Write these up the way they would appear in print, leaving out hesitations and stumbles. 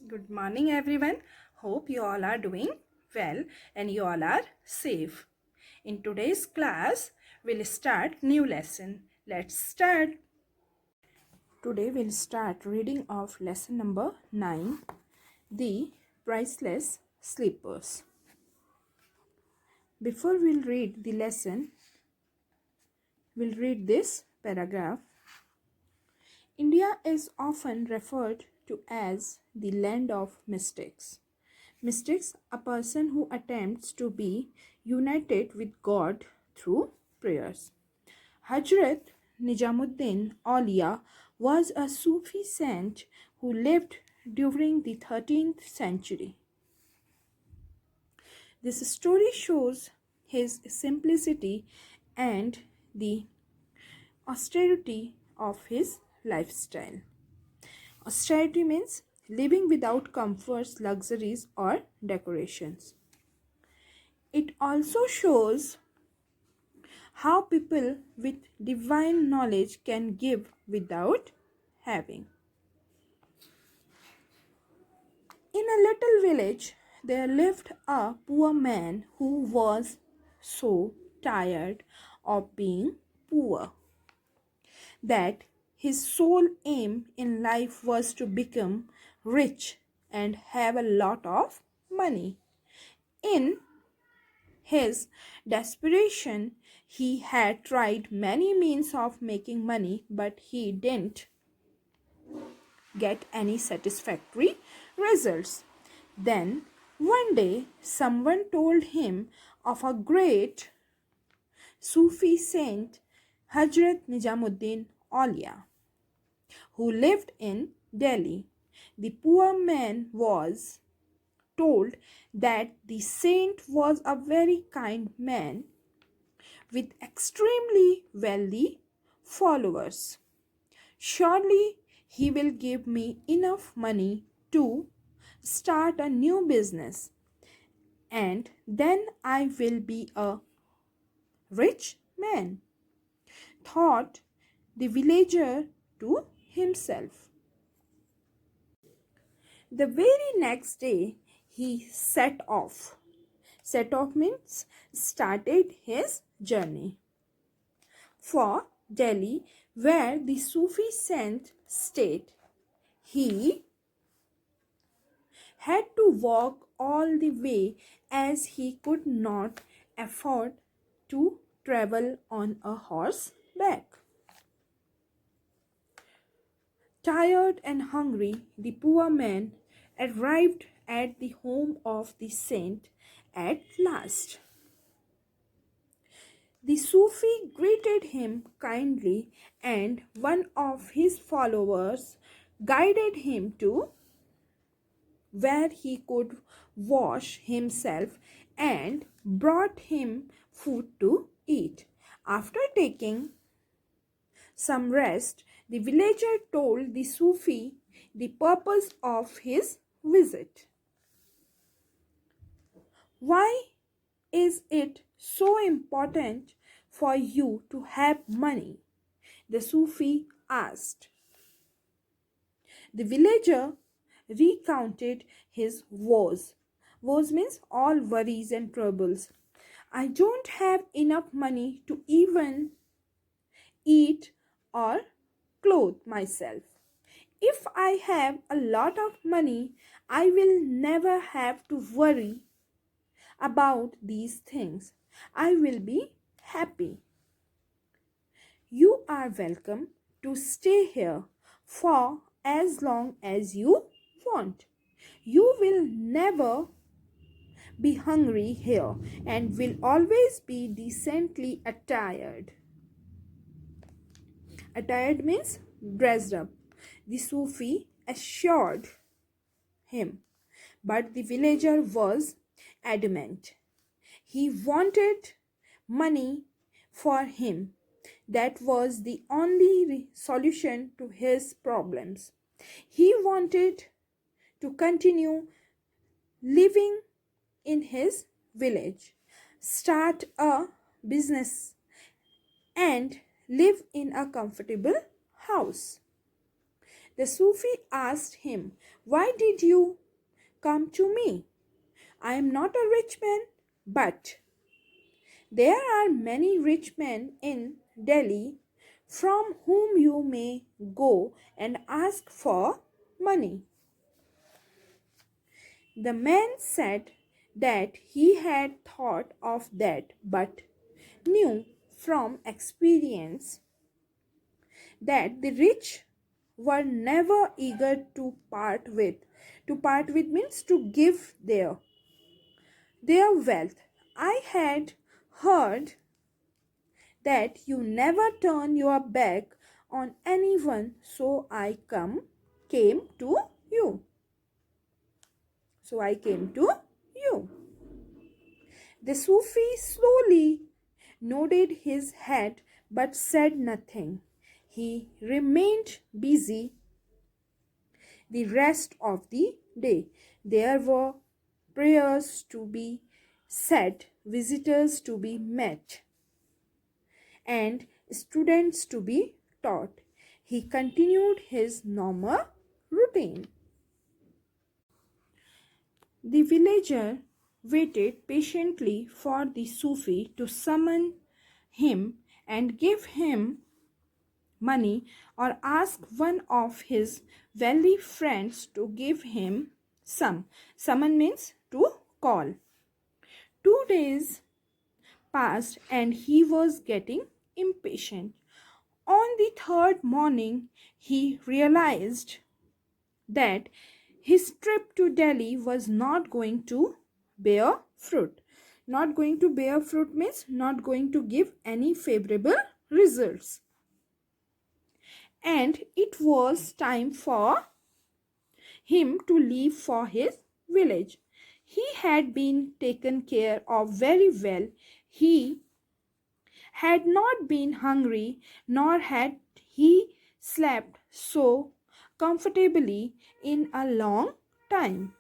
Good morning, everyone. Hope you all are doing well and you all are safe. In today's class, we'll start new lesson. Let's start. Today we'll start reading of lesson number 9, The Priceless Slippers. Before we'll read the lesson, we'll read this paragraph. India is often referred to as the land of mystics. Mystics, a person who attempts to be united with God through prayers. Hazrat Nijamuddin Aulia was a Sufi saint who lived during the 13th century. This story shows his simplicity and the austerity of his lifestyle. Austerity means living without comforts, luxuries, or decorations. It also shows how people with divine knowledge can give without having. In a little village, there lived a poor man who was so tired of being poor that his sole aim in life was to become rich and have a lot of money. In his desperation, he had tried many means of making money, but he didn't get any satisfactory results. Then, one day, someone told him of a great Sufi saint, Hazrat Nijamuddin Aulia, who lived in Delhi. The poor man was told that the saint was a very kind man with extremely wealthy followers. Surely he will give me enough money to start a new business, and then I will be a rich man, thought the villager to himself. The very next day he set off. Set off means started his journey for Delhi, where the Sufi saint stayed. He had to walk all the way as he could not afford to travel on a horseback. Tired and hungry, the poor man arrived at the home of the saint at last. The Sufi greeted him kindly, and one of his followers guided him to where he could wash himself and brought him food to eat. After taking some rest, the villager told the Sufi the purpose of his visit. Why is it so important for you to have money? The Sufi asked. The villager recounted his woes. Woes means all worries and troubles. I don't have enough money to even eat or clothe myself. If I have a lot of money, I will never have to worry about these things. I will be happy. You are welcome to stay here for as long as you want. You will never be hungry here and will always be decently attired. Attired means dressed up, the Sufi assured him. But the villager was adamant. He wanted money for him. That was the only solution to his problems. He wanted to continue living in his village, start a business, and live in a comfortable house. The Sufi asked him, "Why did you come to me? I am not a rich man, but there are many rich men in Delhi from whom you may go and ask for money." The man said that he had thought of that but knew from experience that the rich were never eager to part with. To part with means to give their wealth. I had heard that you never turn your back on anyone, so came to you. So I came to you. The Sufi slowly nodded his head but said nothing. He remained busy the rest of the day. There were prayers to be said, visitors to be met, and students to be taught. He continued his normal routine. The villager waited patiently for the Sufi to summon him and give him money or ask one of his wealthy friends to give him some. Summon means to call. 2 days passed and he was getting impatient. On the third morning, he realized that his trip to Delhi was not going to bear fruit. Not going to bear fruit means not going to give any favorable results. And it was time for him to leave for his village. He had been taken care of very well. He had not been hungry, nor had he slept so comfortably in a long time.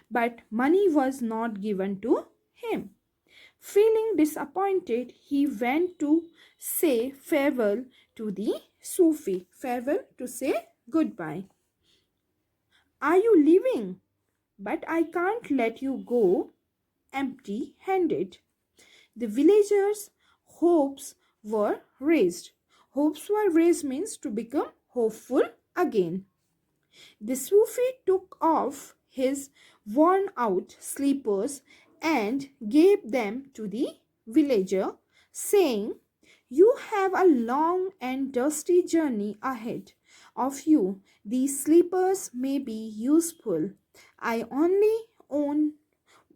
But money was not given to him. Feeling disappointed, he went to say farewell to the Sufi. Farewell to say goodbye. "Are you leaving? But I can't let you go empty handed." The villagers' hopes were raised. Hopes were raised means to become hopeful again. The Sufi took off his worn out slippers and gave them to the villager, saying, "You have a long and dusty journey ahead of you. These slippers may be useful. I only own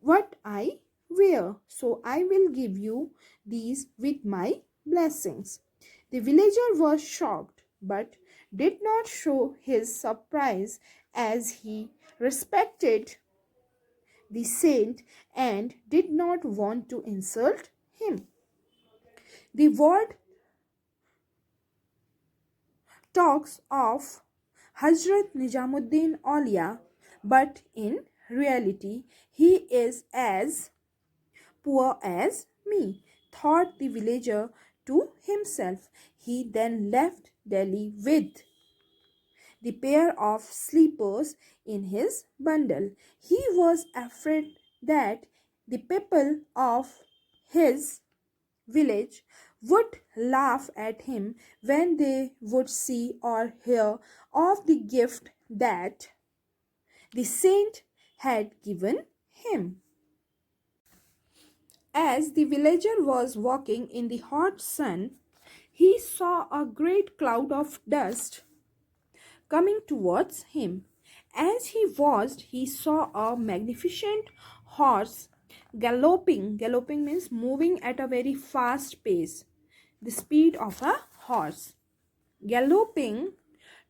what I wear, so I will give you these with my blessings." The villager was shocked but did not show his surprise, as he respected the saint and did not want to insult him. The word talks of Hazrat Nijamuddin Aulia, but in reality he is as poor as me, thought the villager to himself. He then left Delhi with the pair of slippers in his bundle. He was afraid that the people of his village would laugh at him when they would see or hear of the gift that the saint had given him. As the villager was walking in the hot sun, he saw a great cloud of dust coming towards him. As he watched, he saw a magnificent horse galloping. Galloping means moving at a very fast pace, the speed of a horse, galloping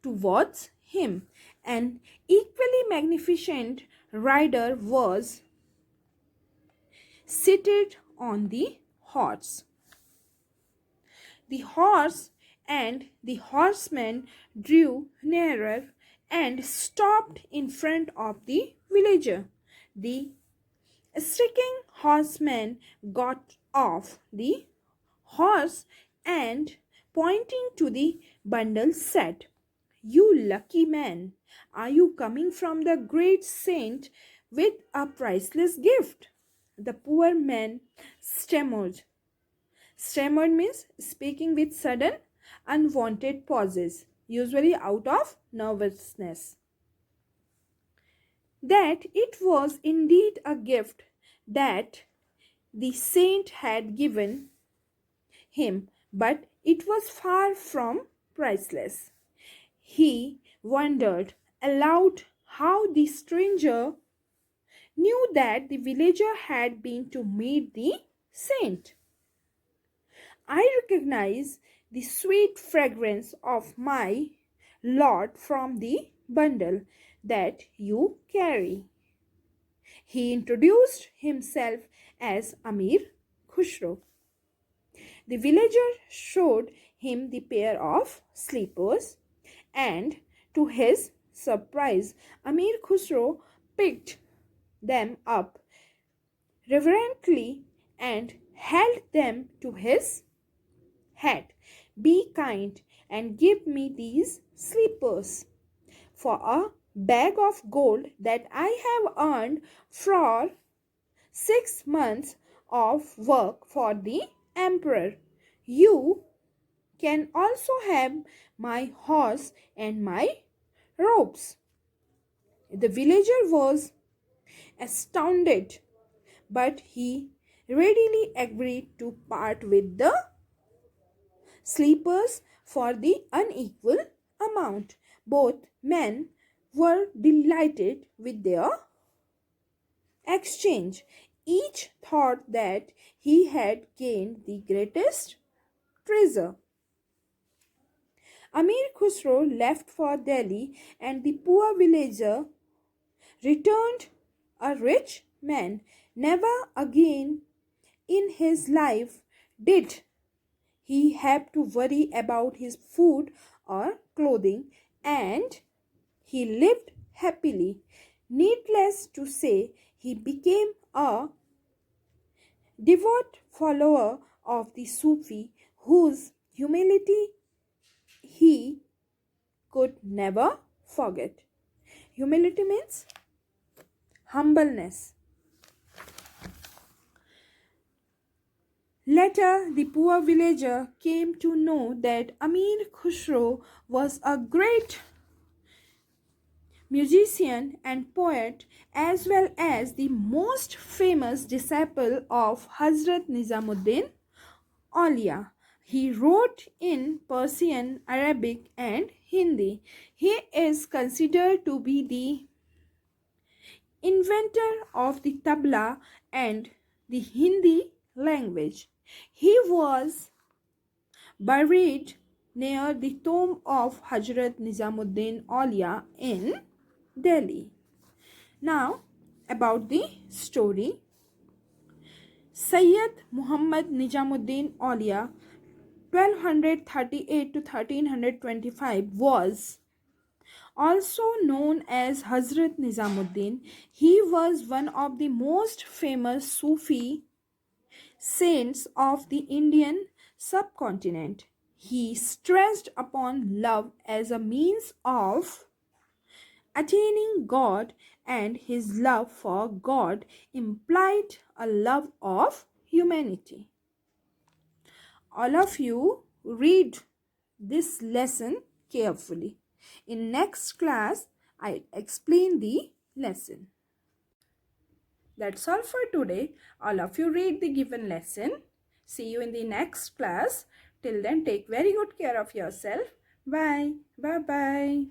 towards him. An equally magnificent rider was seated on the horse. The horse and the horseman drew nearer and stopped in front of the villager. The stricken horseman got off the horse and, pointing to the bundle, said, you lucky man, are you coming from the great saint with a priceless gift? The poor man stammered. Stammered means speaking with sudden, unwanted pauses, usually out of nervousness. That it was indeed a gift that the saint had given him, but it was far from priceless. He wondered aloud how the stranger knew that the villager had been to meet the saint. I recognize the sweet fragrance of my Lord from the bundle that you carry. He introduced himself as Amir Khushro. The villager showed him the pair of slippers, and to his surprise, Amir Khusro picked them up reverently and held them to his head. Be kind and give me these slippers for a bag of gold that I have earned for 6 months of work for the emperor. You can also have my horse and my robes. The villager was astounded, but he readily agreed to part with the sleepers for the unequal amount. Both men were delighted with their exchange. Each thought that he had gained the greatest treasure. Amir Khusro left for Delhi, and the poor villager returned a rich man. Never again in his life did he have to worry about his food or clothing, and he lived happily. Needless to say, he became a devout follower of the Sufi, whose humility he could never forget. Humility means humbleness. Later, the poor villager came to know that Amir Khusro was a great musician and poet, as well as the most famous disciple of Hazrat Nizamuddin Aulia. He wrote in Persian, Arabic, and Hindi. He is considered to be the inventor of the tabla and the Hindi language. He was buried near the tomb of Hazrat Nizamuddin Aulia in Delhi. Now, about the story. Sayyid Muhammad Nizamuddin Aulia 1238 to 1325 was also known as Hazrat Nizamuddin. He was one of the most famous Sufi saints of the Indian subcontinent. He stressed upon love as a means of attaining God, and his love for God implied a love of humanity. All of you read this lesson carefully. In next class, I explain the lesson. That's all for today. All of you read the given lesson. See you in the next class. Till then, take very good care of yourself. Bye. Bye-bye.